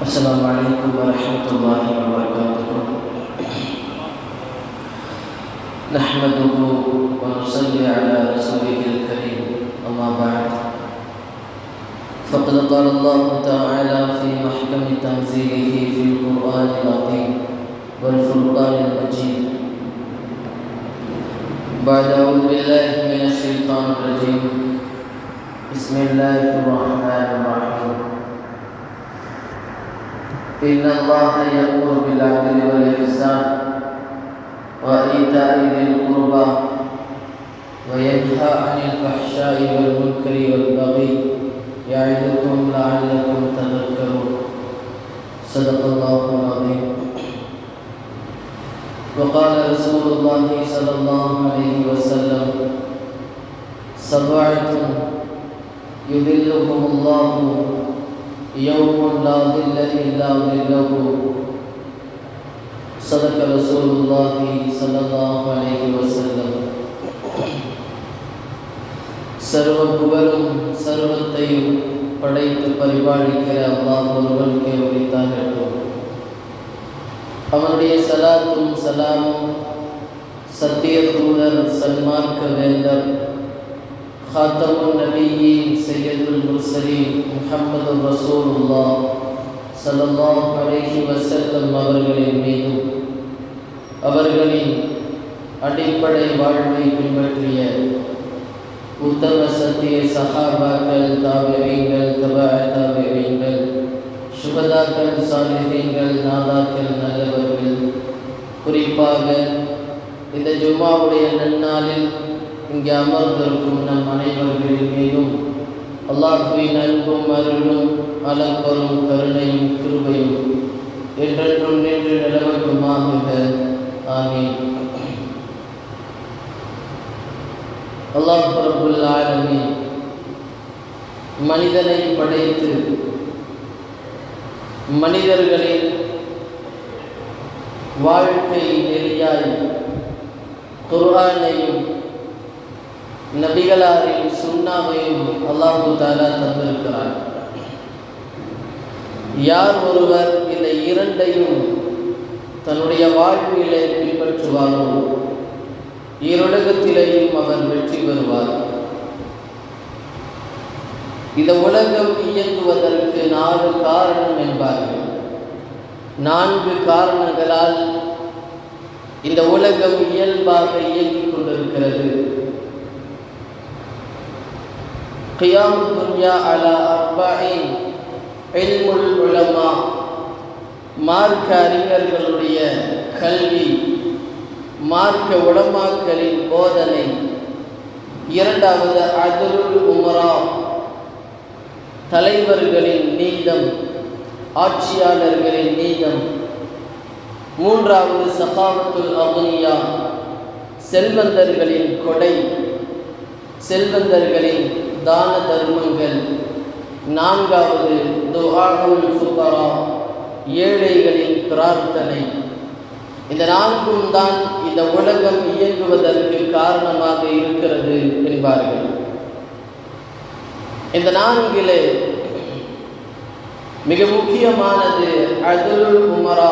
السلام عليكم ورحمة الله وبركاته. نحمده ونصلي على رسوله الكريم، أما بعد، فقد قال الله تعالى في محكم تنزيله في القرآن العظيم والفرقان المجيد بعد أعوذ بالله من الشيطان الرجيم. بسم الله الرحمن الرحيم. إن الله يأمر بالعدل والإحسان وإيتاء ذي القربى وينهى عن الفحشاء والمنكر والبغي يعظكم لعلكم تذكرون. صدق الله العظيم. وقال رسول الله صلى الله عليه وسلم: سبعة يظلهم الله يوم لا ظل إلا ظله. صدق رسول الله صلى الله عليه وسلم. சர்வ புகழும் சர்வத்தையும் படைத்து பரிபாலிக்கிற அல்லாஹ் ஒருவனுக்கே உரித்தாகட்டும். அவனுடைய சலாத்தும் சலாமும் சத்திய தூதர் சன்மார்க்க வேந்தர் ஹாத்தமுன் நபியீன் சையதுல் முர்சலீன் முஹம்மது ரசூலுல்லாஹ் ஸல்லல்லாஹு அலைஹி வஸல்லம் அவர்களின் மீதும் அவர்களின் அடிப்படை வாழ்வை பின்பற்றிய உத்தம சத்திய சஹாபாக்கள், தாபிஈன்கள், தபஅ தாபிஈன்கள், சுஹதாக்கள், சாலிஹீன்கள், நாதாக்கள், நல்லவர்கள், குறிப்பாக இந்த ஜும்மாவுடைய நன்னாளில் இங்கே அமர்ந்திருக்கும் நம் அனைவர்களின் மீதும் அல்லாஹ்வின் அன்பும் அருளும் அளப்பரும் கருணையும் கிருபையும் என்றென்றும் நின்று நிலவட்டுமாக. ஆமீன். அல்லாஹ் ரப்புல் ஆலமீன் மனிதனை படைத்து மனிதர்களின் வாழ்க்கை நெறியாய் குர்ஆனையும் நபிகளாரின் சுன்னாவையும் அல்லாஹு தஆலா தந்திருக்கிறார். யார் ஒருவர் இந்த இரண்டையும் தன்னுடைய வாழ்விலே பின்பற்றுவாரோ இருலகத்திலேயும் அவர் வெற்றி பெறுவார். இந்த உலகம் இயங்குவதற்கு 4 காரணம் என்பார்கள். 4 காரணங்களால் இந்த உலகம் இயல்பாக இயங்கிக் கொண்டிருக்கிறது. قيام الدنيا على 4 இல்முல் உலமா, மார்க்க அறிஞர்களுடைய கல்வி, மார்க்க உலமாக்களின் போதனை. 2வது அத்லுல் உமரா, தலைவர்களின் நீதம், ஆட்சியாளர்களின் நீதம். 3வது சகாவத்துல் அக்னியா, செல்வந்தர்களின் கொடை, செல்வந்தர்களின் தான தர்மங்கள். 4வது துஆஉல் ஃபுகரா, ஏழைகளின் பிரார்த்தனை. இந்த 4ம் தான் இந்த உலகம் இயங்குவதற்கு காரணமாக இருக்கிறது என்பார்கள். இந்த 4லே மிக முக்கியமானது அத்லுல் உமரா,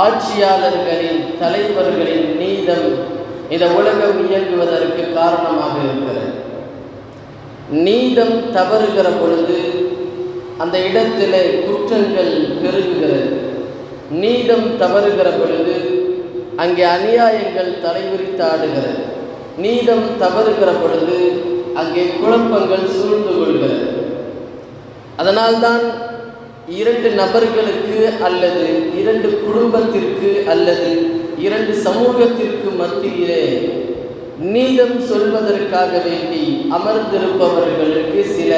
ஆட்சியாளர்களின் தலைவர்களின் நீதம் இந்த உலகம் இயங்குவதற்கு காரணமாக இருக்கிறது. நீதம் தவறுகிற பொழுது அந்த இடத்திலே குற்றங்கள் பெருகுகிறது. நீதம் தவறுகிற பொழுது அங்கே அநியாயங்கள் தலைவிரித்து ஆடுகிறது. நீதம் தவறுகிற பொழுது அங்கே குழப்பங்கள் சூழ்ந்து கொள்கிறது. அதனால்தான் 2 நபர்களுக்கு அல்லது 2 குடும்பத்திற்கு அல்லது 2 சமூகத்திற்கு மத்தியிலே நீதம் சொல்வதற்காக வேண்டி அமர்ந்திருப்பவர்களுக்கு சில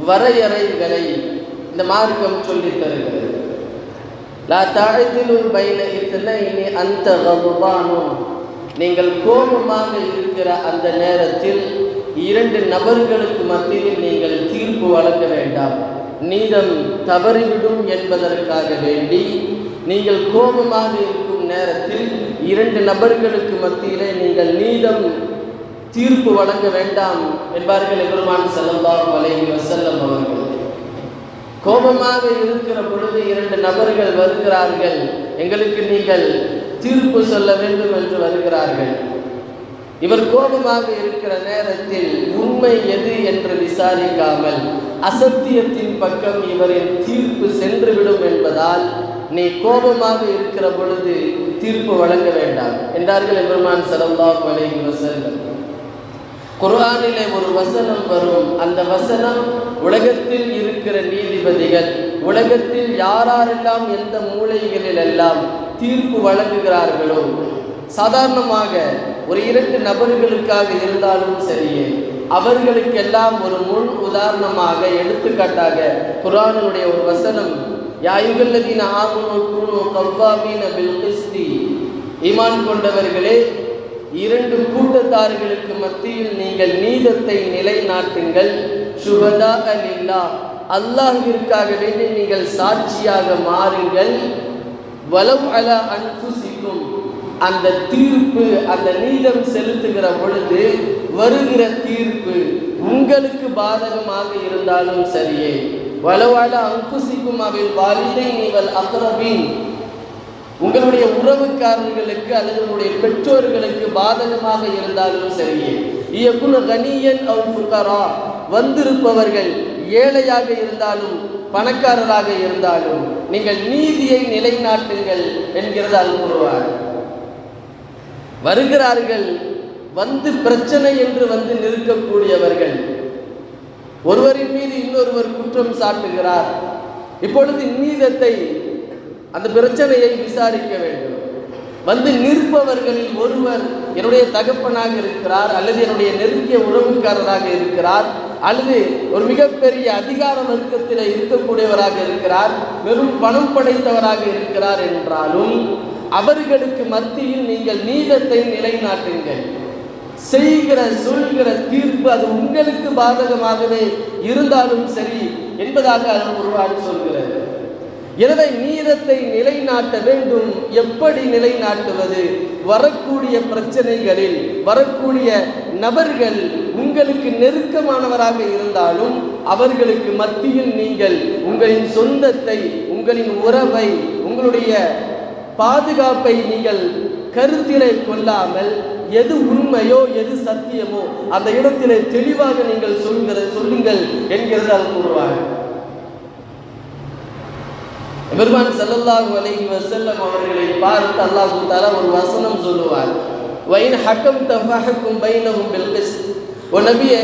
வரையறைகளை இந்த மார்க்கம் சொல்லித் தருகிறது. லா தஅதிலு பைன இத்னைனி அன்த கதுபானு, நீங்கள் கோபமாக இருக்கிற அந்த நேரத்தில் 2 நபர்களுக்கு மத்தியில் நீங்கள் தீர்ப்பு வழங்க வேண்டாம். நீதம் தவறிவிடும் என்பதற்காக வேண்டி நீங்கள் கோபமாக இருக்கும் நேரத்தில் 2 நபர்களுக்கு மத்தியிலே நீங்கள் நீதம் தீர்ப்பு வழங்க வேண்டாம் என்பார்கள் பெருமான் ஸல்லல்லாஹு அலைஹி வஸல்லம் அவர்கள். கோபமாக இருக்கிற பொழுது 2 நபர்கள் வருகிறார்கள், எங்களுக்கு நீங்கள் தீர்ப்பு சொல்ல வேண்டும் என்று வருகிறார்கள். இவர் கோபமாக இருக்கிற நேரத்தில் உண்மை எது என்று விசாரிக்காமல் அசத்தியத்தின் பக்கம் இவரின் தீர்ப்பு சென்றுவிடும் என்பதால் நீ கோபமாக இருக்கிற பொழுது தீர்ப்பு வழங்க வேண்டாம் என்றார்கள் எம்பெருமான் ஸல்லல்லாஹு அலைஹி வஸல்லம். குர்ஆனிலே ஒரு வசனம் வரும். அந்த வசனம் உலகத்தில் இருக்கிற நீதிபதிகள், உலகத்தில் யாரெல்லாம் எந்த மூலைகளிலெல்லாம் தீர்ப்பு வழங்குகிறார்களோ, சாதாரணமாக ஒரு 2 நபர்களுக்காக இருந்தாலும் சரியே, அவர்களுக்கெல்லாம் ஒரு முன் உதாரணமாக எடுத்துக்காட்டாக குர்ஆனுடைய ஒரு வசனம், யா அய்யுஹல்லதீன ஆமனூ கூனூ கவ்வாமீன பில் கிஸ்தி, ஈமான் கொண்டவர்களே 2 கூட்டத்தார்களுக்கு மத்தியில் நீங்கள் நீதத்தை நிலைநாட்டுங்கள். சுஹதா லில்லாஹ், அல்லாஹ்விற்காக வேண்டி நீங்கள் சாட்சியாக மாறுங்கள். வலவ் அலா அன்ஃபுசிக்கும், அந்த தீர்ப்பு, அந்த நீதம் செலுத்துகிற பொழுது வருகிற தீர்ப்பு உங்களுக்கு பாதகமாக இருந்தாலும் சரியே. வலவ் அலா அன்ஃபுசிக்கும் அவில் வாலிதைனி வல் அக்ரபீன், உங்களுடைய உறவுக்காரர்களுக்கு அல்லது உங்களுடைய பெற்றோர்களுக்கு பாதகமாக இருந்தாலும் சரியே. இயக்குன கனியன் அவ் ஃபுகரா, வந்திருப்பவர்கள் ஏழையாக இருந்தாலும் பணக்காரராக இருந்தாலும் நீங்கள் நீதியை நிலைநாட்டுங்கள் என்கிறது அல்-குர்ஆன். வருகிறார்கள், வந்து பிரச்சனை என்று வந்து நிற்கக்கூடியவர்கள், ஒருவரின் மீது இன்னொருவர் குற்றம் சாட்டுகிறார். இப்பொழுது நீதத்தை, அந்த பிரச்சனையை விசாரிக்க வேண்டும். வந்து நிற்பவர்களில் ஒருவர் என்னுடைய தகப்பனாக இருக்கிறார், அல்லது என்னுடைய நெருங்கிய உறவுக்காரராக இருக்கிறார், அல்லது ஒரு மிகப்பெரிய அதிகார வர்க்கத்தில் இருக்கக்கூடியவராக இருக்கிறார், வெறும் பணம் படைத்தவராக இருக்கிறார் என்றாலும் அவர்களுக்கு மத்தியில் நீங்கள் நீதத்தை நிலைநாட்டுங்கள். செய்கிற சொல்கிற தீர்ப்பு அது உங்களுக்கு பாதகமாகவே இருந்தாலும் சரி என்பதாக அல்-குர்ஆன் சொல்கிறது. எனவே நீதத்தை நிலைநாட்ட வேண்டும். எப்படி நிலைநாட்டுவது? வரக்கூடிய பிரச்சனைகளில் வரக்கூடிய நபர்கள் உங்களுக்கு நெருக்கமானவராக இருந்தாலும் அவர்களுக்கு மத்தியில் நீங்கள் உங்களின் சொந்தத்தை, உங்களின் உறவை, உங்களுடைய பாதுகாப்பை நீங்கள் கருத்திலே கொள்ளாமல் எது உண்மையோ எது சத்தியமோ அந்த இடத்திலே தெளிவாக நீங்கள் சொல்லுங்கள் என்கிறது அல்-குர்ஆன். பெருமான் ஸல்லல்லாஹு அலைஹி வஸல்லம் அவர்களை பார்த்து அல்லாஹ் தஆலா ஒரு வசனம் சொல்லுவார், வைன் ஹக்கம்த ஃபஹக்கும் பைனஹும் பில் கிஸ்த். ஓ நபியே,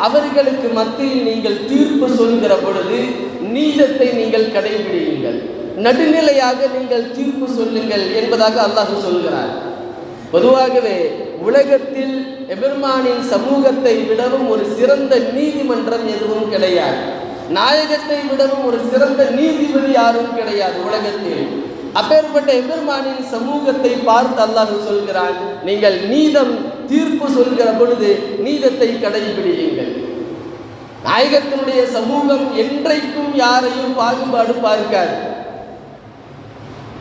அவர்களுக்கு மத்தியில் நீங்கள் தீர்ப்பு சொல்கிற பொழுது நீதத்தை நீங்கள் கடைபிடியுங்கள், நடுநிலையாக நீங்கள் தீர்ப்பு சொல்லுங்கள் என்பதாக அல்லாஹ் சொல்கிறார். பொதுவாகவே உலகத்தில் எபெருமானின் சமூகத்தை விடவும் ஒரு சிறந்த நீதிமன்றம் எதுவும் கிடையாது. நாயகத்தை விடவும் ஒரு சிறந்த நீதிபதி யாரும் கிடையாது உலகத்தில். அப்பேற்பட்ட எபெருமானின் சமூகத்தை பார்த்து அல்லாஹ் சொல்கிறான், நீங்கள் நீதம் தீர்ப்பு சொல்கிற பொழுது நீதத்தை கடைபிடியுங்கள். நாயகத்தினுடைய சமூகம் என்றைக்கும் யாரையும் பாகுபாடு பார்க்காது.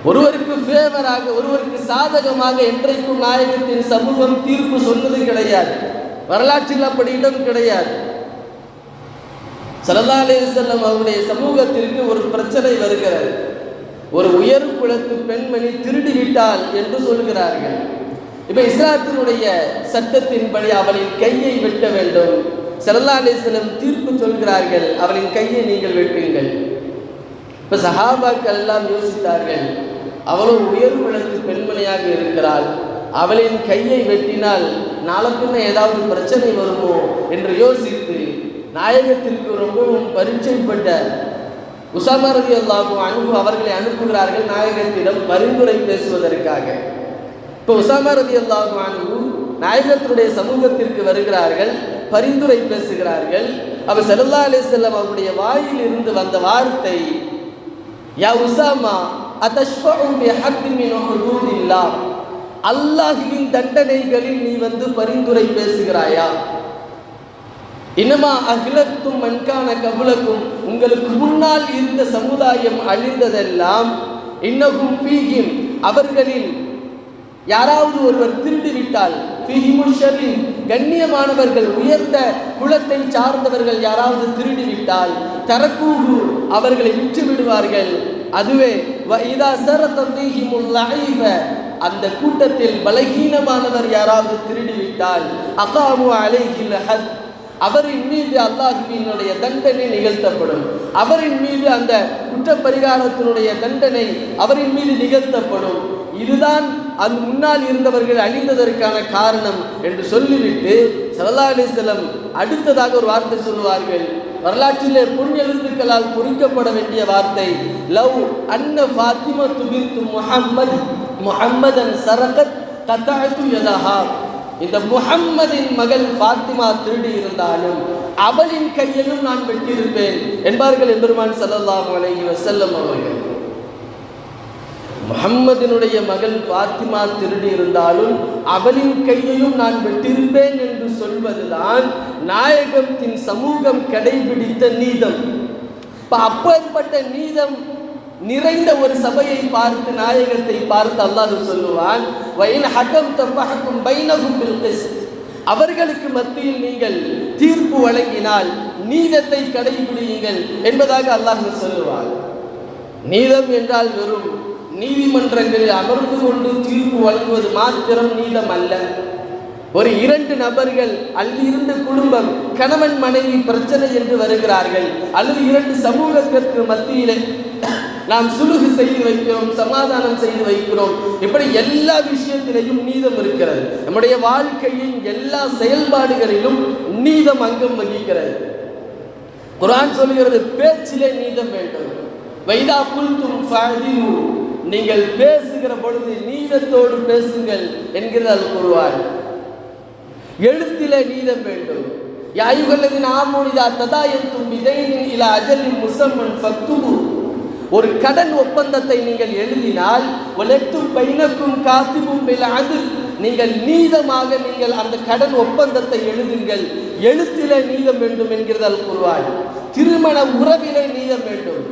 ஒருவருக்கு ஃபேவராக, ஒருவருக்கு சாதகமாக என்றைக்கும் நாயகத்தின் சமூகம் தீர்ப்பு சொன்னது கிடையாது. வரலாற்றில் அப்படி இடம் கிடையாது. ஸல்லல்லாஹு அலைஹி வஸல்லம் அவருடைய சமூகத்திற்கு ஒரு பிரச்சனை வருகிறது. ஒரு உயர் குலத்து பெண்மணி திருடிவிட்டாள் என்று சொல்கிறார்கள். இப்ப இஸ்லாத்தினுடைய சட்டத்தின்படி அவளின் கையை வெட்ட வேண்டும். ஸல்லல்லாஹு அலைஹி வஸல்லம் தீர்ப்பு சொல்கிறார்கள், அவளின் கையை நீங்கள் வெட்டுங்கள். இப்ப சஹாபாக்கள் எல்லாம் யோசித்தார்கள், அவளும் உயர் குலத்து பெண்மணியாக இருக்கிறாள், அவளின் கையை வெட்டினால் நாளப்பின்ன ஏதாவது பிரச்சனை வருமோ என்று யோசித்து நாயகத்திற்கு ரொம்பவும் பரிச்சயப்பட்ட உஸாமா ரலியல்லாஹு அன்ஹு அவர்களை அனுப்புகிறார்கள் நாயகத்திடம் பரிந்துரை பேசுவதற்காக. இப்போ உஸாமா ரலியல்லாஹு அன்ஹு நாயகத்தினுடைய சமூகத்திற்கு வருகிறார்கள், பரிந்துரை பேசுகிறார்கள். அப்ப ஸல்லல்லாஹு அலைஹி வஸல்லம் அவருடைய வாயில் இருந்து வந்த வார்த்தை, யா உஸாமா அதஷ்ஃபஉ பி ஹக்கின் மின் ஹுதூதில்லாஹ், அல்லாஹ்வின் தண்டனைகளில் நீ வந்து பரிந்துரை பேசுகிறாயா? இன்னமா அஹ்லத்தும் மன்கான கபுலக்கும், உங்களுக்கு முன்னால் இருந்த சமுதாயம் அழிந்ததெல்லாம், இன்னகும் ஃபீஹிம், அவர்களில் யாராவது ஒருவர் திருடிவிட்டால், ஃபீஹிமுல் ஷரீஃப், கண்ணியமானவர்கள் உயர்ந்த குலத்தை சார்ந்தவர்கள் யாராவது திருடிவிட்டால், தரக்கூஹு அவர்களை விட்டு விடுவார்கள். அதுவே வைதா சரதீஹிமுல் லஹீஃப அந்த கூட்டத்தில் பலகீனமானவர் யாராவது திருடிவிட்டால் அகாமு அலைஹில் ஹத் அவரின் மீது அல்லாஹ்வினுடைய தண்டனை நிகழ்த்தப்படும். அவரின் மீது அந்த குற்றப்பரிகாரத்தினுடைய தண்டனை அவரின் மீது நிகழ்த்தப்படும். இதுதான் அந்த முன்னால் இருந்தவர்கள் அழிந்ததற்கான காரணம் என்று சொல்லிவிட்டு ஸல்லல்லாஹு அலைஹி வஸல்லம் அடுத்ததாக ஒரு வார்த்தை சொல்லுவார்கள். வரலாற்றிலே பொன் எழுத்துக்களால் பொறிக்கப்பட வேண்டிய வார்த்தை, லவ் அன்ன ஃபாத்திமத்து பின்த் முஹம்மதன் சரகத் கதஅது யதஹா. இந்த முஹம்மதின் மகள் ஃபாத்திமா திருடி இருந்தாலும் அவளின் கையையும் நான் வெட்டியிருப்பேன் என்பார்கள் எம்பெருமான் ஸல்லல்லாஹு அலைஹி வஸல்லம் அவர்கள். முஹம்மதினுடைய மகள் ஃபாத்திமா திருடி இருந்தாலும் அவளின் கையையும் நான் வெட்டியிருப்பேன் என்று சொல்வதுதான் நாயகத்தின் சமூகம் கடைபிடித்த நீதம். அப்பேற்பட்ட நீதம் நிறைந்த ஒரு சபையை பார்த்து நாயகத்தை பார்த்து அல்லாஹ் சொல்லுவான், வயின் ஹகம் தஃபஹகும் பைனஹும் பில் கிஸ்த். அவர்களுக்கு மத்தியில் நீங்கள் தீர்ப்பு வழங்கினால் நீதத்தை கடைபிடியுங்கள் என்பதாக அல்லாஹ் சொல்லுவான். நீதம் என்றால் வெறும் நீதிமன்றங்களில் அமர்ந்து கொண்டு தீர்ப்பு வழங்குவது மாத்திரம் நீதம் அல்ல. ஒரு 2 நபர்கள் அல்லது 2 குடும்பம் கணவன் மனைவி பிரச்சனை என்று வருகிறார்கள், அல்லது 2 சமூகத்திற்கு மத்தியிலே நாம் சுலுகு செய்து வைக்கிறோம், சமாதானம் செய்து வைக்கிறோம். இப்படி எல்லா விஷயத்திலையும் நீதம் இருக்கிறது. நம்முடைய வாழ்க்கையின் எல்லா செயல்பாடுகளிலும் நீதம் அங்கம் வகிக்கிறது. குர்ஆன் சொல்கிறது, பேச்சிலே நீதம் வேண்டும். வைதா குல்தும் ஃபஅதிலு, நீங்கள் பேசுகிற பொழுது நீதத்தோடு பேசுங்கள் என்கிறார் குர்ஆன். எழுத்திலே நீதம் வேண்டும். யா அய்யுஹல்லதீன ஆமனூ இதா ததாயன்தும் பிதைனின் இலா அஜலின் முஸம்மன் ஃபக்துபு. ஒரு கடன் ஒப்பந்தத்தை நீங்கள் எழுதினால் வலத்தும் பைனக்கும் காத்திபும் பில் அத்ல், நீங்கள் நீதமாக நீங்கள் அந்த கடன் ஒப்பந்தத்தை எழுதுங்கள். எழுத்திலே நீதம் வேண்டும் என்கிறார் குர்ஆன். திருமண உறவிலே நீதம் வேண்டும்.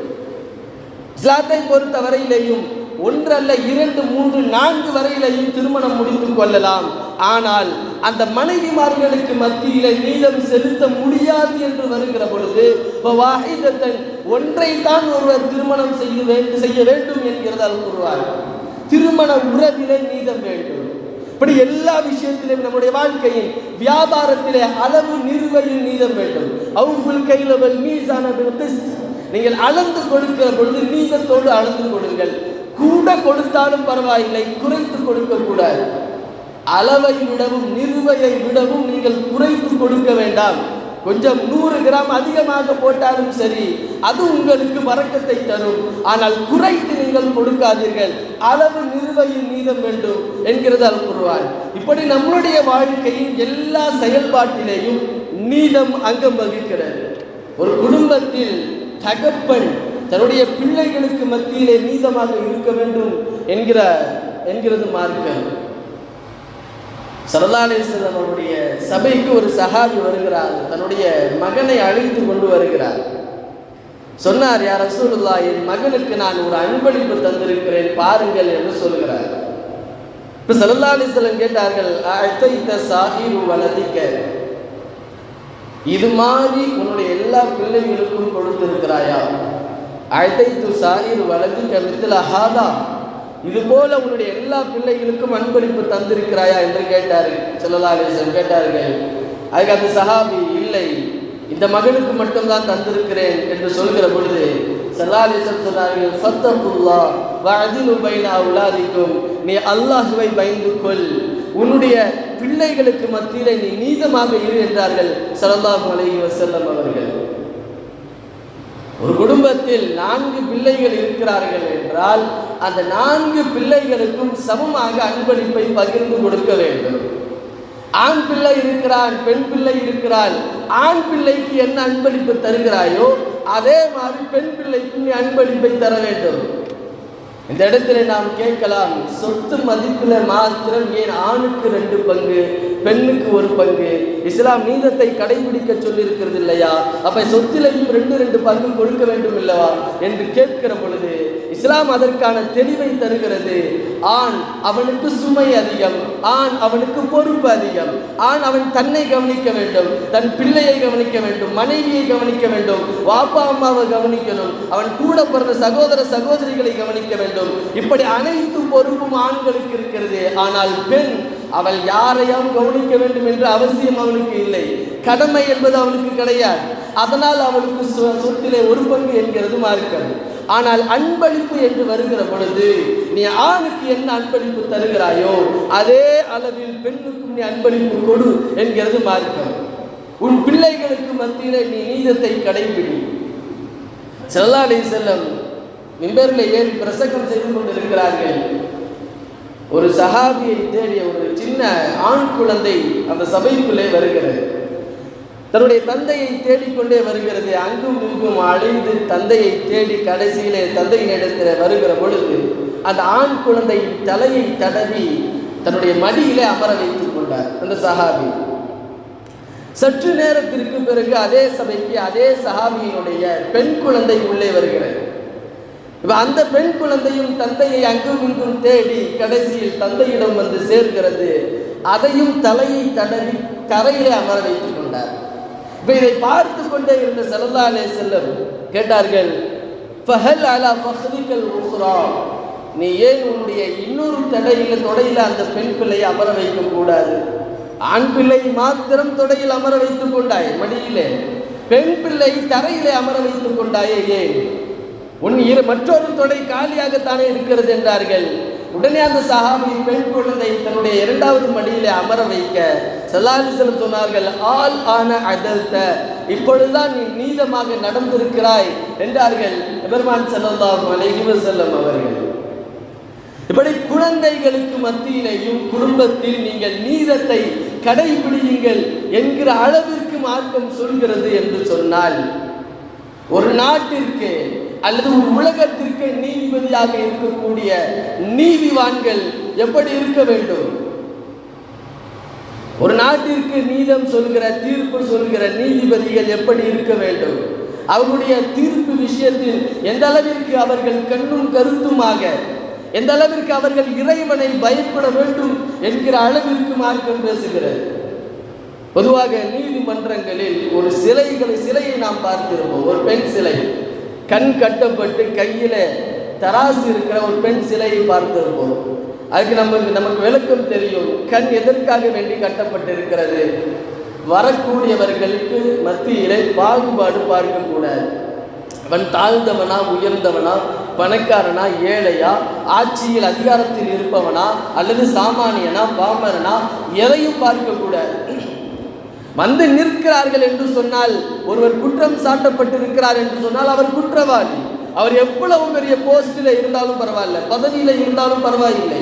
இஸ்லாத்தை பொறுத்தவரையிலேயும் 1 அல்ல 2 3 4 வரையிலையும் திருமணம் முடித்து கொள்ளலாம். ஆனால் அந்த மனைவிமார்களுக்கு மத்தியிலே நீதம் செலுத்த முடியாது என்று வருகிற பொழுது ஒன்றைத்தான் ஒருவர் திருமணம் செய்ய வேண்டும் என்கிறதால் கூறுவார். திருமண உறவிலே நீதம் வேண்டும். இப்படி எல்லா விஷயத்திலும் நம்முடைய வாழ்க்கையின் வியாபாரத்திலே அளவு நிறுவையில் நீதம் வேண்டும். அவுஃபுல் கைல வல் மீஸான பில் கிஸ்த், நீங்கள் அளந்து கொடுக்கிற பொழுது நீதத்தோடு அளந்து கொடுங்கள். கூட கொடுத்தாலும் பரவாயில்லை, குறைத்து கொடுக்க கூடாது. அளவை விடவும் நிறுவையை விடவும் நீங்கள் குறைத்து கொடுக்க வேண்டாம். கொஞ்சம் 100 கிராம் அதிகமாக போட்டாலும் சரி, அது உங்களுக்கு வரக்கத்தை தரும். ஆனால் குறைத்து நீங்கள் கொடுக்காதீர்கள். அளவு நிறுவையில் நீதம் வேண்டும் என்கிறது அல் குர்ஆன். இப்படி நம்முடைய வாழ்க்கையின் எல்லா செயல்பாட்டிலேயும் நீதம் அங்கம் வகிக்கிறது. ஒரு குடும்பத்தில் தகப்பன் தன்னுடைய பிள்ளைகளுக்கு மத்தியிலே நீதமாக இருக்க வேண்டும் என்கிறது மார்க்கம். ஸல்லல்லாஹு அலைஹி வஸல்லம் அவருடைய சபைக்கு ஒரு சஹாபி வருகிறார். தன்னுடைய மகனை அழைத்து கொண்டு வருகிறார். சொன்னார், யா ரசூலுல்லாஹ், என் மகனுக்கு நான் ஒரு அன்பளிப்பு தந்திருக்கிறேன், பாருங்கள் என்று சொல்கிறார். இப்போ ஸல்லல்லாஹு அலைஹி வஸல்லம் கேட்டார்கள், அஅதைத சாயிரு வலதிக, இது மாதிரி உன்னுடைய எல்லா பிள்ளைகளுக்கும் கொடுத்திருக்கிறாயா? அஅதைது சாயிரு வலதிக மித்ல ஹாதா, இது போல உன்னுடைய எல்லா பிள்ளைகளுக்கும் அன்பளிப்பு தந்திருக்கிறாயா என்று கேட்டார்கள். ஸல்லல்லாஹு அலைஹி வஸல்லம் கேட்டார்கள். அதுக்கு அந்த சஹாபி, இல்லை, இந்த மகனுக்கு மட்டும்தான் தந்திருக்கிறேன் என்று சொல்கிற பொழுது ஸல்லல்லாஹு அலைஹி வஸல்லம் சொன்னார்கள், ஃபத்தகுல்லாஹ் வஅதிலு பைன அவுலாதிக்கும், நீ அல்லாஹ்வை பயந்து கொள், உன்னுடைய பிள்ளைகளுக்கு மத்தியிலே நீ நீதமாக இரு என்றார்கள் ஸல்லல்லாஹு அலைஹி வஸல்லம் அவர்கள். ஒரு குடும்பத்தில் 4 பிள்ளைகள் இருக்கிறார்கள் என்றால் அந்த 4 பிள்ளைகளுக்கும் சமமாக அன்பளிப்பை பகிர்ந்து கொடுக்க வேண்டும். ஆண் பிள்ளை இருக்கிறான், பெண் பிள்ளை இருக்கிறாள். ஆண் பிள்ளைக்கு என்ன அன்பளிப்பு தருகிறாயோ அதே மாதிரி பெண் பிள்ளைக்கு நீ அன்பளிப்பை தர வேண்டும். இந்த இடத்துல நாம் கேட்கலாம், சொத்து மதிப்பில் மாத்திரம் ஏன் ஆணுக்கு 2 பங்கு, பெண்ணுக்கு ஒரு பங்கு. இஸ்லாம் நீதத்தை கடைபிடிக்க சொல்லி இருக்கிறது இல்லையா? அப்ப சொத்திலையும் 2 பங்கு கொடுக்க வேண்டும் இல்லவா என்று கேட்கிற பொழுது இஸ்லாம் அதற்கான தெளிவை தருகிறது. ஆண் அவனுக்கு சுமை அதிகம், ஆண் அவனுக்கு பொறுப்பு அதிகம். ஆண் அவன் தன்னை கவனிக்க வேண்டும், தன் பிள்ளையை கவனிக்க வேண்டும், மனைவியை கவனிக்க வேண்டும், வாப்பா அம்மாவை கவனிக்கணும், அவன் கூட பிறந்த சகோதர சகோதரிகளை கவனிக்க வேண்டும். இப்படி அனைத்து பொறுப்பும் ஆண்களுக்கு இருக்கிறது. ஆனால் பெண் அவள் யாரையும் கவனிக்க வேண்டும் என்ற அவசியம் அவளுக்கு இல்லை. கடமை என்பது அவளுக்கு கிடையாது. அதனால் அவளுக்கு சொத்திலே ஒரு பங்கு என்கிறது மார்க்கம். ஆனால் அன்பளிப்பு என்று வருகிற பொழுது நீ ஆணுக்கு என்ன அன்பளிப்பு தருகிறாயோ அதே அளவில் பெண்ணுக்கும் நீ அன்பளிப்பு கொடு என்கிறது மார்க்கம். உன் பிள்ளைகளுக்கு மத்தியிலே நீ நீதத்தை கடைபிடி. ஸல்லல்லாஹு அலைஹி வஸல்லம் மிம்பரில் ஏறி பிரசங்கம் செய்து கொண்டிருக்கிறார்கள். ஒரு சஹாபியை தேடிய ஒரு சின்ன ஆண் குழந்தை அந்த சபைக்குள்ளே வருகிறது. தன்னுடைய தந்தையை தேடிக்கொண்டே வருகிறது. அங்கும் இங்கும் அழிந்து தந்தையை தேடி கடைசியிலே தந்தையின் இடத்தில் வருகிற பொழுது அந்த ஆண் குழந்தை தலையை தடவி தன்னுடைய மடியிலே அமர வைத்துக் கொண்டார் அந்த சஹாபி. சற்று நேரத்திற்கு பிறகு அதே சபைக்கு அதே சஹாபியினுடைய பெண் குழந்தை உள்ளே வருகிறது. இப்ப அந்த பெண் குழந்தையும் தந்தையை அங்கும் இங்கும் தேடி கடைசியில் தந்தையிடம் வந்து சேர்கிறது. அதையும் தலையை தடவி கரையிலே அமர வைத்துக் கொண்டார். இப்ப இதை பார்த்து கொண்டே இருந்த ஸல்லல்லாஹு அலைஹி வஸல்லம் கேட்டார்கள், ஃபஹல் அலா ஃபஹ்ரிகல் உக்ரா, நீ ஏன் உன்னுடைய இன்னொரு தொடையில அந்த பெண் பிள்ளையை அமர வைக்க கூடாது? ஆண் பிள்ளை மாத்திரம் தொடையில் அமர வைத்துக் கொண்டாய் மடியிலே, பெண் பிள்ளை தரையிலே அமர வைத்துக் கொண்டாயே ஏன்? உன் மற்றொரு தொடை காலியாகத்தானே இருக்கிறது என்றார்கள். உடனே அந்த சஹாபி பெண் குழந்தை தன்னுடைய 2வது மடியிலே அமர வைக்க ஸல்லல்லாஹு அலைஹி வஸல்லம் சொன்னார்கள், ஆல் ஆன அதல்த, இப்பொழுதுதான் நீ நீதமாக நடந்திருக்கிறாய் என்றார்கள் பெருமான் ஸல்லல்லாஹு அலைஹி வஸல்லம் அவர்கள். இப்படி குழந்தைகளுக்கு மத்தியிலேயும் குடும்பத்தில் நீங்கள் நீதத்தை கடைபிடியுங்கள் என்கிற அளவிற்கு மார்க்கம் சொல்கிறது என்று சொன்னால், ஒரு நாட்டிற்கு அல்லது ஒரு உலகத்திற்கு நீதிபதியாக இருக்கக்கூடிய நீதிவான்கள் எப்படி இருக்க வேண்டும்? ஒரு நாட்டிற்கு நீதம் சொல்கிற தீர்ப்பு சொல்கிற நீதிபதிகள் எப்படி இருக்க வேண்டும்? அவருடைய தீர்ப்பு விஷயத்தில் எந்த அளவிற்கு அவர்கள் கண்ணும் கருத்துமாக, எந்த அளவிற்கு அவர்கள் இறைவனை பயப்பட வேண்டும் என்கிற அளவிற்கு மார்க்கம் பேசுகிறது. பொதுவாக நீதிமன்றங்களில் ஒரு சிலையை நாம் பார்த்திருப்போம். ஒரு பெண் சிலை கண் கட்டப்பட்டு கையில தராசு இருக்கிற ஒரு பெண் சிலையை பார்த்திருப்போம். அதுக்கு நமக்கு விளக்கம் தெரியும். கண் எதற்காக வேண்டி கட்டப்பட்டிருக்கிறது? வரக்கூடியவர்களுக்கு மத்தியிலே பாகுபாடு பார்க்கக்கூடாது. அவன் தாழ்ந்தவனா உயர்ந்தவனா, பணக்காரனா ஏழையா, ஆட்சியில் அதிகாரத்தில் இருப்பவனா அல்லது சாமானியனா பாமரனா, எதையும் பார்க்கக்கூடாது. வந்து நிற்கிறார்கள் என்று சொன்னால், ஒருவர் குற்றம் சாட்டப்பட்டிருக்கிறார் என்று சொன்னால் அவர் குற்றவாளி. அவர் எவ்வளவு பெரிய போஸ்டில் இருந்தாலும் பரவாயில்லை, பதவியில் இருந்தாலும் பரவாயில்லை,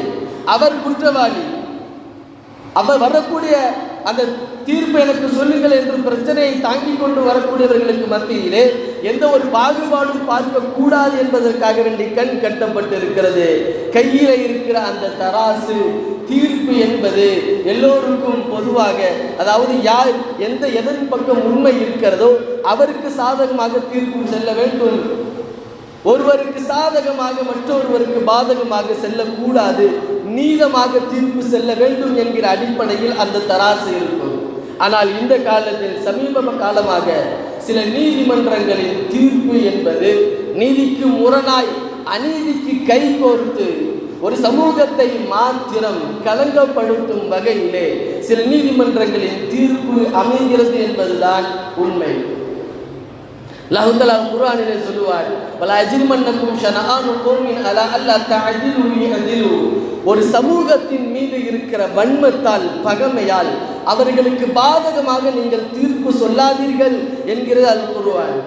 அவர் குற்றவாளி. அவர் வரக்கூடிய அந்த தீர்ப்பு எனக்கு சொல்லுங்கள் என்று பிரச்சனையை தாங்கிக் கொண்டு வரக்கூடியவர்களுக்கு மத்தியிலே எந்த ஒரு பாகுபாடும் பார்க்க கூடாது என்பதற்காக வேண்டி கண் கட்டப்பட்டிருக்கிறது. கையில இருக்கிற அந்த தராசு தீர்ப்பு என்பது எல்லோருக்கும் பொதுவாக, அதாவது யார் எதன் பக்கம் உண்மை இருக்கிறதோ அவருக்கு சாதகமாக தீர்ப்பு செல்ல வேண்டும். ஒருவருக்கு சாதகமாக மற்றொருவருக்கு பாதகமாக செல்லக்கூடாது, நீதமாக தீர்ப்பு செல்ல வேண்டும் என்கிற அடிப்படையில் அந்த தராசு இருக்கும். ஆனால் இந்த காலத்தில் சமீப காலமாக சில நீதிமன்றங்களின் தீர்ப்பு என்பது நீதிக்கு முரணாய் அநீதிக்கு கை கோர்த்து ஒரு சமூகத்தை மாத்திரம் கலங்கப்படுத்தும் வகையிலே சில நீதிமன்றங்களின் தீர்ப்பு அமைகிறது என்பதுதான் உண்மை. அல்லாஹ் தஆலா குர்ஆனிலே சொல்லுவார், வலா அஜ்ரிமன்னக்கும் ஷனஆனு கௌமின் அலா அல்லா தஅதிலு யஅதிலு, ஒரு சமூகத்தின் மீது இருக்கிற வன்மத்தால் பகைமையால் அவர்களுக்கு பாதகமாக நீங்கள் தீர்ப்பு சொல்லாதீர்கள் என்கிறது அல் குர்ஆன்.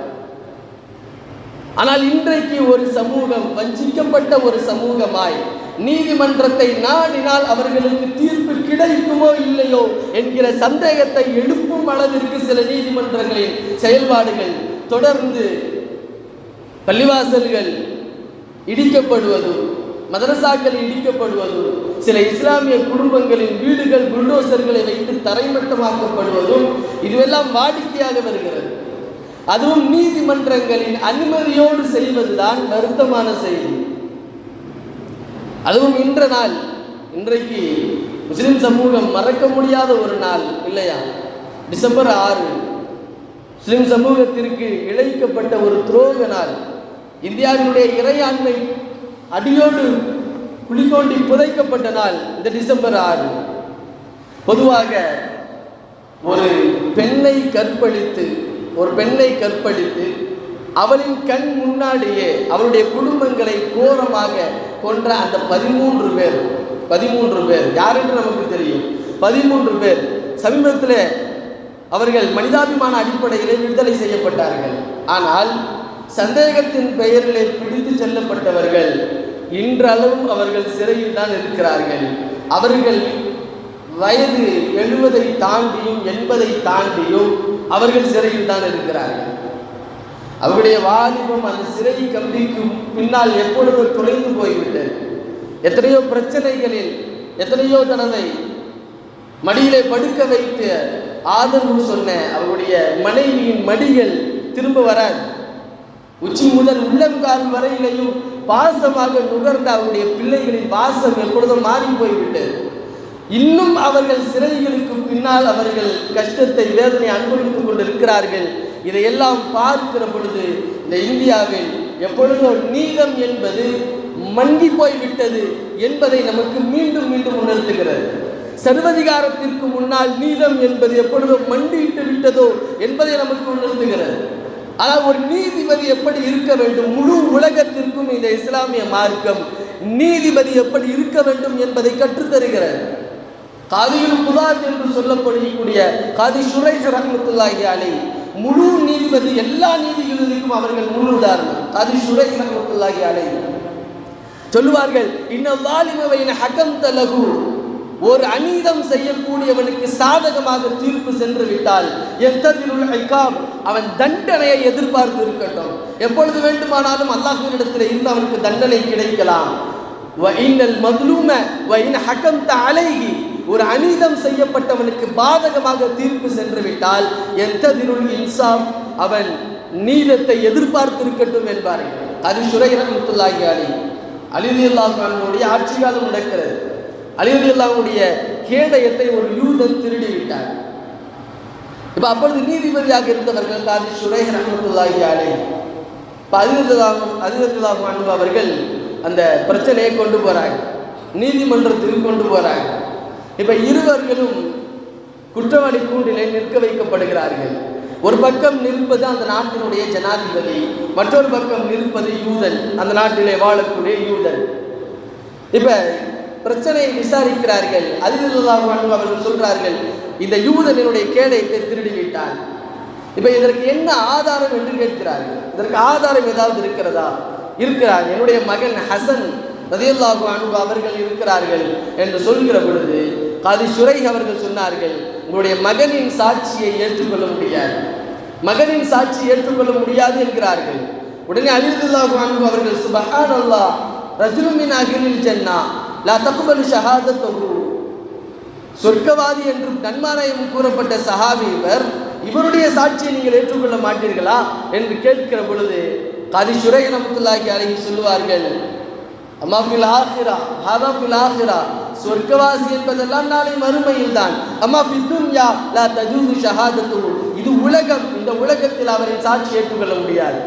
ஆனால் இன்றைக்கு ஒரு சமூகம் வஞ்சிக்கப்பட்ட ஒரு சமூகமாய் நீதிமன்றத்தை நாடினால் அவர்களுக்கு தீர்ப்பு கிடைக்குமோ இல்லையோ என்கிற சந்தேகத்தை எழுப்பும் அளவிற்கு சில நீதிமன்றங்களின் செயல்பாடுகள் தொடர்ந்து பள்ளிவாசல்கள் இடிக்கப்படுவதும், மதரசாக்கள் இடிக்கப்படுவதும், சில இஸ்லாமிய குடும்பங்களின் வீடுகள் புல்டோசர்களை வைத்து தரைமட்டமாக்கப்படுவதும் இதுவெல்லாம் வாடிக்கையாக வருகிறது. அதுவும் நீதிமன்றங்களின் அனுமதியோடு செய்வதுதான் வருத்தமான செய்தி. அதுவும் இன்றைக்கு முஸ்லிம் சமூகம் மறக்க முடியாத ஒரு நாள் இல்லையா? டிசம்பர் 6 முஸ்லிம் சமூகத்திற்கு இழைக்கப்பட்ட ஒரு துரோக நாள். இந்தியாவினுடைய இறையாண்மை அடியோடு குளிதோண்டி புதைக்கப்பட்ட நாள் இந்த டிசம்பர் 6. பொதுவாக ஒரு பெண்ணை கற்பழித்து அவளின் கண் முன்னாடியே அவளுடைய குடும்பங்களை கோரமாக கொன்ற அந்த 13 பேர் யார் என்று நமக்கு தெரியும். 13 பேர் சமீபத்தில் அவர்கள் மனிதாபிமான அடிப்படையிலே விடுதலை செய்யப்பட்டார்கள். ஆனால் சந்தேகத்தின் பெயரிலே பிடித்து செல்லப்பட்டவர்கள் இன்றளவும் அவர்கள் சிறையில் தான் இருக்கிறார்கள். அவர்கள் வயது 70 தாண்டியும் 80 தாண்டியும் அவர்கள் சிறையில் தான் இருக்கிறார்கள். அவருடைய வாலிபம் அந்த சிறை கம்பிக்கு பின்னால் எப்பொழுதோ தொலைந்து போய்விட்டது. எத்தனையோ பிரச்சனைகளில் எத்தனையோ தடவை மடியிலே படுக்க வைத்து ஆதரவு சொன்ன அவருடைய மனைவியின் மடிகள் திரும்ப வராது. உச்சி முதல் உள்ளங்கால் வரையிலையும் பாசமாக நுகர்ந்த அவருடைய பிள்ளைகளின் பாசம் எப்பொழுதும் மாறி போய்விட்டது. இன்னும் அவர்கள் சிறைகளுக்கு பின்னால் அவர்கள் கஷ்டத்தை வேதனை அனுபவித்துக் கொண்டிருக்கிறார்கள். இதையெல்லாம் பார்க்கிற பொழுது இந்த இந்தியாவில் எப்பொழுதோ நீதம் என்பது மங்கி போய்விட்டது என்பதை நமக்கு மீண்டும் மீண்டும் உணர்த்துகிறது. சர்வதிகாரத்திற்கு முன்னால் நீதம் என்பது எப்பொழுதோ மண்டியிட்டு விட்டதோ என்பதை நமக்கு உணர்த்துகிறது. ஆனால் ஒரு நீதிபதி எப்படி இருக்க வேண்டும், முழு உலகத்திற்கும் இந்த இஸ்லாமிய மார்க்கம் நீதிபதி எப்படி இருக்க வேண்டும் என்பதை கற்றுத்தருகிறது. காதியுல் குதாத் என்று சொல்லப்படக்கூடிய காதி ஷுரைஹ் ரஹ்மத்துல்லாஹி அலைஹி முழு நீதிபதி, எல்லா நீதிகளுக்கும் அவர்கள் முழு உதாரணம். காதி ஷுரைஹ் ரஹ்மத்துல்லாஹி அலைஹி சொல்லுவார்கள், இன்ன ஸாலிம வைன ஹகம்த லஹு, ஒரு அநீதம் செய்யக்கூடியவனுக்கு சாதகமாக தீர்ப்பு சென்று விட்டால் எந்ததிலுல் இகாப், அவன் தண்டனையை எதிர்பார்த்து இருக்கட்டும். எப்பொழுது வேண்டுமானாலும் அல்லாஹ்வினிடத்தில் இருந்து அவனுக்கு தண்டனை கிடைக்கலாம். வ இன்னல் மத்லூம வ இன் ஹகம்த அலைஹி, ஒரு அநீதம் செய்யப்பட்டவனுக்கு பாதகமாக தீர்ப்பு சென்று விட்டால் எந்ததிலுல் இன்சாஃப், அவன் நீதத்தை எதிர்பார்த்து இருக்கட்டும் என்பார்கள். அது ஷுரைஹ் ரஹ்மத்துல்லாஹி அலைஹி. அலி ரலியல்லாஹு அன்ஹுவுடைய ஆட்சி காலம் நடக்கிறது. அலி ரலியல்லாஹுடைய கேடயத்தை ஒரு யூதன் திருடி விட்டார். இப்போ அப்பொழுது நீதிபதியாக இருந்தவர்கள் காதி ஷுரைஹ் ரஹ்மத்துல்லாஹி அலைஹி. அலி ரலியல்லாஹு அன்ஹு அவர்கள் அந்த பிரச்சனையை கொண்டு போறாங்க, நீதிமன்றத்துக்கு கொண்டு போறாங்க. இப்போ இருவர்களும் குற்றவாளி கூண்டிலே நிற்க வைக்கப்படுகிறார்கள். ஒரு பக்கம் நிற்பது அந்த நாட்டினுடைய ஜனாதிபதி, மற்றொரு பக்கம் நிற்பது யூதன், அந்த நாட்டிலே வாழக்கூடிய யூதன். இப்போ பிரச்சனையை விசாரிக்கிறார்கள். அலி ரலியல்லாஹு அன்ஹு அவர்கள் சொல்றார்கள், இந்த யூதனுடைய கேடயத்தை திருடிவிட்டான். இப்போ இதற்கு என்ன ஆதாரம் என்று கேட்கிறார்கள். இதற்கு ஆதாரம் ஏதாவது இருக்கிறதா? இருக்கிறார், என்னுடைய மகன் ஹசன் ரலியல்லாஹு அன்ஹு அவர்கள் இருக்கிறார்கள் என்று சொல்கிற பொழுது காதி ஷுரைஹ் அவர்கள் சொன்னார்கள், உங்களுடைய மகனின் சாட்சியை ஏற்றுக்கொள்ள முடியாது, மகனின் சாட்சியை ஏற்றுக்கொள்ள முடியாது என்கிறார்கள். உடனே அலி ரலியல்லாஹு அன்ஹு அவர்கள், சுப்ஹானல்லாஹ், ரஜுலுன் மின் அஹ்லில் ஜன்னா லா தக்பலு ஷஹாதத்துஹு, சொர்க்கவாதி என்று நன்மாராயம் கூறப்பட்ட சஹாபி இவருடைய சாட்சியை நீங்கள் ஏற்றுக்கொள்ள மாட்டீர்களா என்று கேட்கிற பொழுது காதி ஷுரைஹ் ரஹ்மத்துல்லாஹி அலைஹி சொல்லுவார்கள், அம்மா ஃபில் ஆஹிரா ஹாதா ஃபில் ஆஹிரா, சொர்க்கவாசி என்பதெல்லாம் நாளை மறுமையில் தான். அம்மா ஃபித் துன்யா லா தஜூஸு ஷஹாதத்துஹு, இது உலகம், இந்த உலகத்தில் அவரின் சாட்சி ஏற்றுக்கொள்ள முடியாது.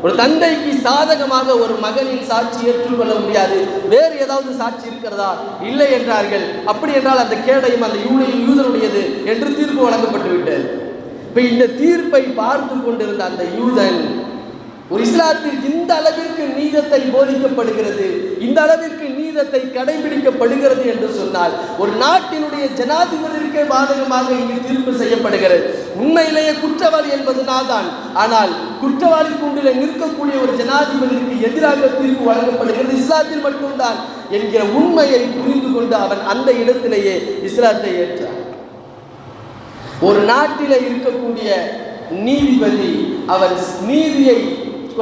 ஒரு தந்தைக்கு சாதகமாக ஒரு மகனின் சாட்சி ஏற்றுக்கொள்ள முடியாது. வேறு ஏதாவது சாட்சி இருக்கிறதா? இல்லை என்றார்கள். அப்படி என்றால் அந்த கேடயம் அந்த யூதனுடையது என்று தீர்ப்பு வழங்கப்பட்டு விட்டது. இப்போ இந்த தீர்ப்பை பார்த்து கொண்டிருந்த அந்த யூதன், ஒரு இஸ்லாத்தில் இந்த அளவிற்கு நீதத்தை போதிக்கப்படுகிறது, இந்த அளவிற்கு நீதத்தை கடைபிடிக்கப்படுகிறது என்று சொன்னால் ஒரு நாட்டினுடைய ஜனாதிபதிக்கே பாதகமாக இங்கு தீர்ப்பு செய்யப்படுகிறது. உண்மையிலேயே குற்றவாளி என்பது நான் தான், ஆனால் குற்றவாளி கூண்டிலே நிற்கக்கூடிய ஒரு ஜனாதிபதிக்கு எதிராக தீர்ப்பு வழங்கப்படுகிறது இஸ்லாத்தில் மட்டும்தான் என்கிற உண்மையை புரிந்து கொண்டு அவன் அந்த இடத்திலேயே இஸ்லாத்தை ஏற்றான். ஒரு நாட்டிலே இருக்கக்கூடிய நீதிபதி அவர் நீதியை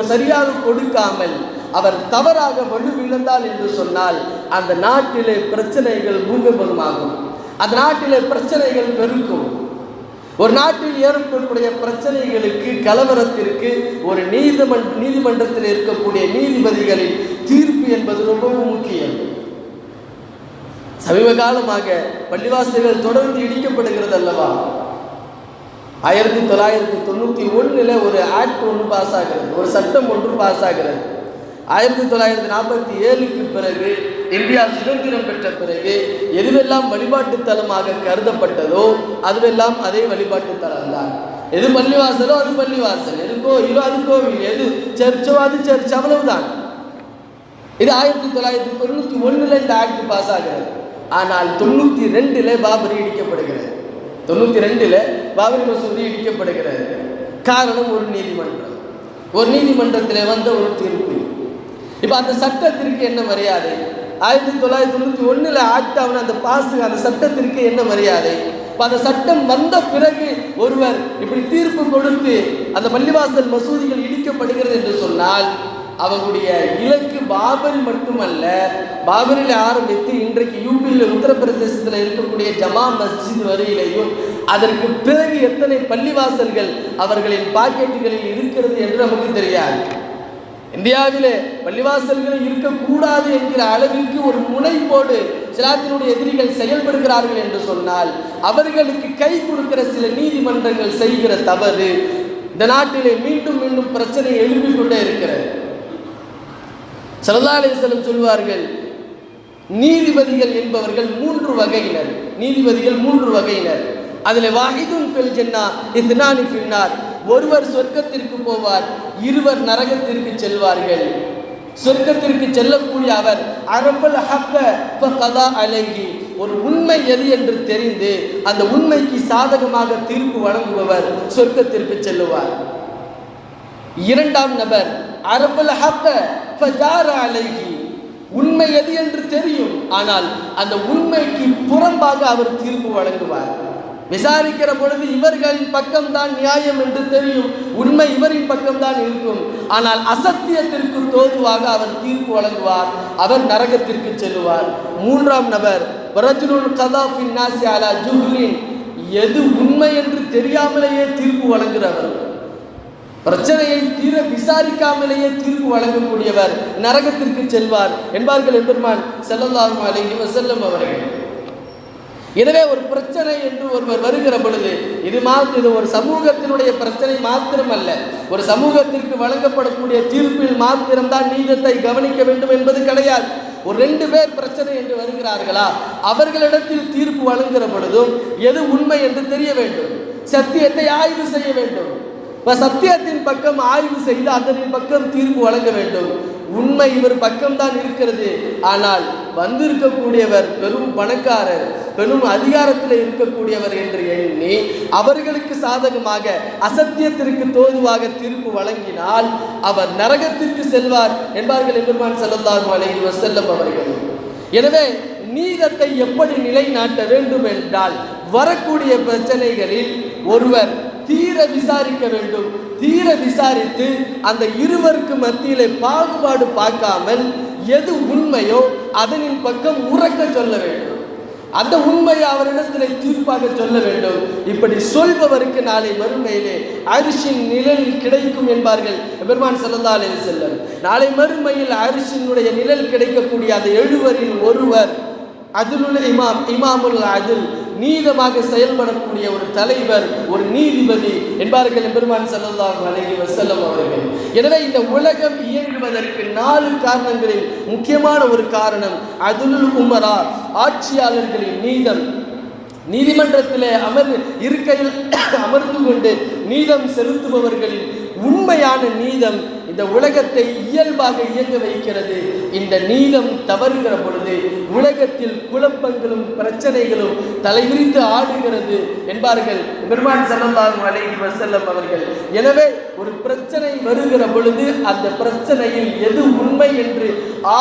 சரியாக கொடுக்காமல் அவர் தவறாக வலுவிழந்தால் என்று சொன்னால் அந்த நாட்டிலே பிரச்சனைகள் பூகம்பமாகும், அந்த நாட்டிலே பிரச்சனைகள் பெருக்கும். ஒரு நாட்டில் ஏற்படக்கூடிய பிரச்சனைகளுக்கு, கலவரத்திற்கு ஒரு நீதிமன்றத்தில் இருக்கக்கூடிய நீதிபதிகளின் தீர்ப்பு என்பது ரொம்பவும் முக்கியம். சமீப காலமாக பள்ளிவாசல்கள் தொடர்ந்து இடிக்கப்படுகிறது அல்லவா? 1991 ஒரு ஆக்ட் ஒன்று பாஸ் ஆகிறது, ஒரு சட்டம் ஒன்று பாஸ் ஆகிறது. 1947க்கு பிறகு இந்தியா சுதந்திரம் பெற்ற பிறகு எதுவெல்லாம் வழிபாட்டு தலமாக கருதப்பட்டதோ அதுவெல்லாம் அதே வழிபாட்டு தலம் தான். எது பள்ளிவாசலோ அது பள்ளிவாசல், எது கோயிலோ அது கோவில், எது சர்ச்சோ அது சர்ச், அவ்வளவுதான். இது 1991 இந்த ஆக்ட் பாஸ் ஆகிறது. ஆனால் 92 பாபரி இடிக்கப்படுகிறது. 92 பாபரி மசூதி இடிக்கப்படுகிறது. காரணம் ஒரு நீதிமன்றம், ஒரு நீதிமன்றத்தில் வந்த ஒரு தீர்ப்பு. இப்போ அந்த சட்டத்திற்கு என்ன மரியாதை? 1991 ஆக்ட் ஆன அந்த அந்த சட்டத்திற்கு என்ன மரியாதை? இப்போ அந்த சட்டம் வந்த பிறகு ஒருவர் இப்படி தீர்ப்பு கொடுத்து அந்த பள்ளிவாசல் மசூதிகள் இடிக்கப்படுகிறது என்று சொன்னால் அவங்களுடைய இலக்கு பாபரி மட்டுமல்ல, பாபரில் ஆரம்பித்து இன்றைக்கு யூபியில் உத்தரப்பிரதேசத்தில் இருக்கக்கூடிய ஜமா மஸ்ஜித் வரையிலையும் அதற்கு பிறகு எத்தனை பள்ளிவாசல்கள் அவர்களின் பாக்கெட்டுகளில் இருக்கிறது என்று நமக்கு தெரியாது. இந்தியாவிலே பள்ளிவாசல்கள் இருக்கக்கூடாது என்கிற அளவிற்கு ஒரு முனைப்போடு இஸ்லாத்தினுடைய எதிரிகள் செயல்படுகிறார்கள் என்று சொன்னால் அவர்களுக்கு கை கொடுக்கிற சில நீதிமன்றங்கள் செய்கிற தவறு இந்த நாட்டிலே மீண்டும் மீண்டும் பிரச்சனை எழுப்பிக் கொண்டே இருக்கிறது. ஸல்லல்லாஹு அலைஹி வஸல்லம் சொல்வார்கள், நீதிபதிகள் என்பவர்கள் 3 வகையினர். நீதிபதிகள் 3 வகையினர். அதில் வாஹிதுன் ஃபில் ஜன்னா இத்னானி ஃபின்னார். ஒருவர் சொர்க்கத்திற்கு போவார், 2 நரகத்திற்கு செல்வார்கள். சொர்க்கத்திற்கு செல்லக்கூடிய அவர் அரபல் ஹக்க ஃபகதா அலைஹி, ஒரு உண்மை எது என்று தெரிந்து அந்த உண்மைக்கு சாதகமாக தீர்ப்பு வழங்குபவர் சொர்க்கத்திற்கு செல்லுவார். 2ஆம் நபர் அரபல் ஹக்க ஃபஜார அலைஹி, உண்மை எது என்று தெரியும், ஆனால் அந்த உண்மைக்கு புறம்பாக அவர் தீர்ப்பு வழங்குவார். விசாரிக்கிற பொழுது இவர்களின் பக்கம்தான் நியாயம் என்று தெரியும், உண்மை இவரின் பக்கம்தான் இருக்கும், ஆனால் அசத்தியத்திற்கு தோதுவாக அவர் தீர்ப்பு வழங்குவார், அவர் நரகத்திற்கு செல்லுவார். 3ஆம் நபர் ரஜுலுன் கதா ஃபின் நாஸி அலா ஜுஹ்லின், எது உண்மை என்று தெரியாமலேயே தீர்ப்பு வழங்குகிறவர், பிரச்சனையை தீர விசாரிக்காமலேயே தீர்ப்பு வழங்கக்கூடியவர் நரகத்திற்கு செல்வார் என்பார்கள் எம்பெருமான் ஸல்லல்லாஹு அலைஹி வஸல்லம் அவர்கள். எனவே ஒரு பிரச்சனை என்று ஒருவர் வருகிற பொழுது இது ஒரு சமூகத்தினுடைய பிரச்சனை மாத்திரமல்ல, ஒரு சமூகத்திற்கு வழங்கப்படக்கூடிய தீர்ப்பில் மாத்திரம்தான் நீதத்தை கவனிக்க வேண்டும் என்பது கிடையாது. ஒரு 2 பேர் பிரச்சனை என்று வருகிறார்களா, அவர்களிடத்தில் தீர்ப்பு வழங்குகிற பொழுதும் எது உண்மை என்று தெரிய வேண்டும், சத்தியத்தை ஆய்வு செய்ய வேண்டும். சத்தியத்தின் பக்கம் ஆய்வு செய்து அதனின் பக்கம் தீர்ப்பு வழங்க வேண்டும். உண்மை இவர் பக்கம்தான் இருக்கிறது, ஆனால் வந்திருக்கக்கூடியவர் பெரும் பணக்காரர், பெரும் அதிகாரத்தில் இருக்கக்கூடியவர் என்று எண்ணி அவர்களுக்கு சாதகமாக அசத்தியத்திற்கு தோதுவாக தீர்ப்பு வழங்கினால் அவர் நரகத்திற்கு செல்வார் என்பார்கள் எம்பெருமான் ஸல்லல்லாஹு அலைஹி வஸல்லம் அவர்கள். எனவே நீதத்தை எப்படி நிலைநாட்ட வேண்டும் என்றால் வரக்கூடிய பிரச்சனைகளில் ஒருவர் தீர விசாரிக்க வேண்டும். தீர விசாரித்து அந்த இருவருக்கு மத்தியிலே பாகுபாடு பார்க்காமல் எது உண்மையோ அதனின் பக்கம் உறக்க சொல்ல வேண்டும், அந்த உண்மையை அவரிடத்தில் தீர்ப்பாக சொல்ல வேண்டும். இப்படி சொல்பவருக்கு நாளை மறுமையிலே அரிசின் நிழலில் கிடைக்கும் என்பார்கள் பெருமான் ஸல்லல்லாஹு அலைஹி வஸல்லம். நாளை மறுமையில் அரிசினுடைய நிழல் கிடைக்கக்கூடிய அந்த 7 ஒருவர் அதுலுல் இமாமுல் அதில், நீதமாக செயல்படக்கூடிய ஒரு தலைவர், ஒரு நீதிபதி என்பார்கள் பெருமான் ஸல்லல்லாஹு அலைஹி வஸல்லம் அவர்கள். எனவே இந்த உலகம் இயங்குவதற்கு 4 காரணங்களில் முக்கியமான ஒரு காரணம் அதுலுல் உமரா, ஆட்சியாளர்களின் நீதம். நீதிமன்றத்திலே இருக்கையில் அமர்ந்து கொண்டு நீதம் செலுத்துபவர்களின் உண்மையான நீதம் இந்த உலகத்தை இயல்பாக இயங்க வைக்கிறது. இந்த நீதம் தவறுகிற பொழுது உலகத்தில் குழப்பங்களும் பிரச்சனைகளும் தலைவிரித்து ஆடுகிறது என்பார்கள் பெருமான் ஸல்லல்லாஹு அலைஹி வஸல்லம் அவர்கள். எனவே ஒரு பிரச்சனை வருகிற பொழுது அந்த பிரச்சனையில் எது உண்மை என்று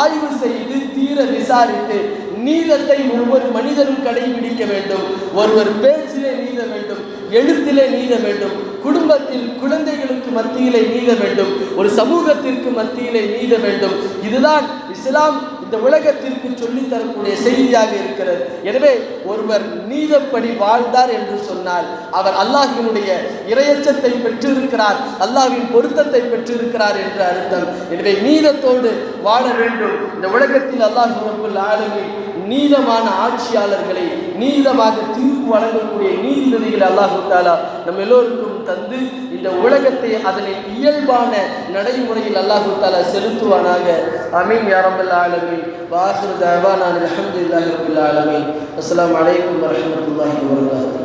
ஆய்வு செய்து தீர விசாரித்து நீதத்தை ஒவ்வொரு மனிதனும் கடைபிடிக்க வேண்டும். ஒருவர் பேச்சிலே நீத வேண்டும், எழுத்திலே நீத வேண்டும், குடும்பத்தில் குழந்தைகளுக்கு மத்தியிலே நீத வேண்டும், ஒரு சமூகத்திற்கு மத்தியிலே நீத வேண்டும். இதுதான் இஸ்லாம் இந்த உலகத்திற்கு சொல்லித் தரக்கூடிய செய்தியாக இருக்கிறது. எனவே ஒருவர் நீதப்படி வாழ்ந்தார் என்று சொன்னால் அவர் அல்லாஹ்வினுடைய இறையச்சத்தை பெற்றிருக்கிறார், அல்லாஹ்வின் பொருத்தத்தை பெற்றிருக்கிறார் என்று அர்த்தம். எனவே நீதத்தோடு வாழ வேண்டும். இந்த உலகத்தில் அல்லாஹ் ரப்பல் ஆலமீன் நீதமான ஆட்சியாளர்களை, நீதமாக தீர்ப்பு வழங்கக்கூடிய நீதிபதிகளை அல்லாஹ் தஆலா நம் எல்லோருக்கும் தந்து இந்த உலகத்தை அதனின் இயல்பான நடைமுறையில் அல்லாஹ் தஆலா செலுத்துவானாக. ஆமீன் யா ரப்பல் ஆலமீன். வஆகிரு தஅவானா அல்ஹம்துலில்லாஹி ரப்பில் ஆலமீன். அஸ்ஸலாமு அலைக்கும் வரஹ்மத்துல்லாஹி வபரகாத்துஹு.